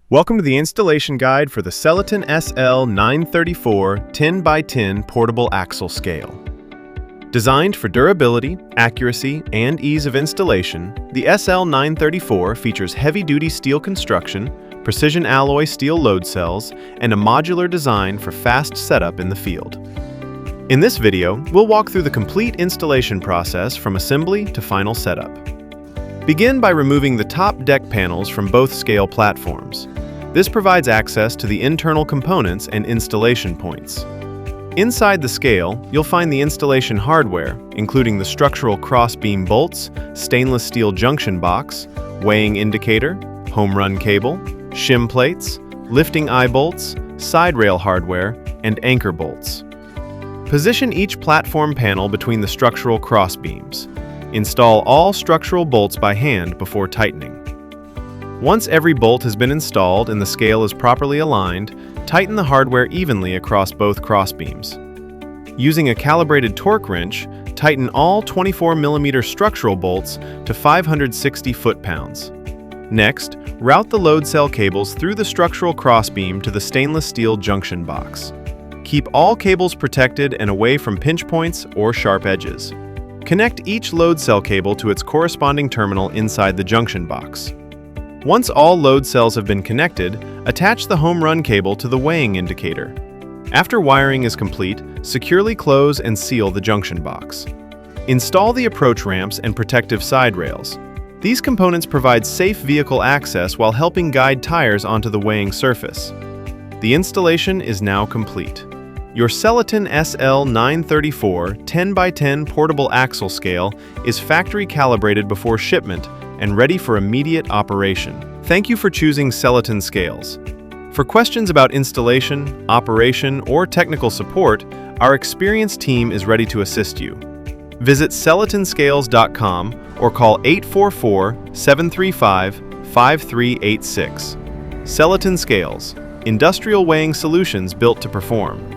Welcome to the installation guide for the SellEton SL-934 10x10 portable axle scale. Designed for durability, accuracy, and ease of installation, the SL-934 features heavy-duty steel construction, precision alloy steel load cells, and a modular design for fast setup in the field. In this video, we'll walk through the complete installation process from assembly to final setup. Begin by removing the top deck panels from both scale platforms. This provides access to the internal components and installation points. Inside the scale, you'll find the installation hardware, including the structural cross-beam bolts, stainless steel junction box, weighing indicator, home run cable, shim plates, lifting eye bolts, side rail hardware, and anchor bolts. Position each platform panel between the structural cross-beams. Install all structural bolts by hand before tightening. Once every bolt has been installed and the scale is properly aligned, tighten the hardware evenly across both crossbeams. Using a calibrated torque wrench, tighten all 24mm structural bolts to 560 foot-pounds. Next, route the load cell cables through the structural crossbeam to the stainless steel junction box. Keep all cables protected and away from pinch points or sharp edges. Connect each load cell cable to its corresponding terminal inside the junction box. Once all load cells have been connected, attach the home run cable to the weighing indicator. After wiring is complete, securely close and seal the junction box. Install the approach ramps and protective side rails. These components provide safe vehicle access while helping guide tires onto the weighing surface. The installation is now complete. Your SellEton SL-934 10x10 portable axle scale is factory calibrated before shipment and ready for immediate operation. Thank you for choosing SellEton scales. For questions about installation, operation, or technical support, our experienced team is ready to assist you. Visit selletonscales.com or call 844-735-5386. SellEton Scales, industrial weighing solutions built to perform.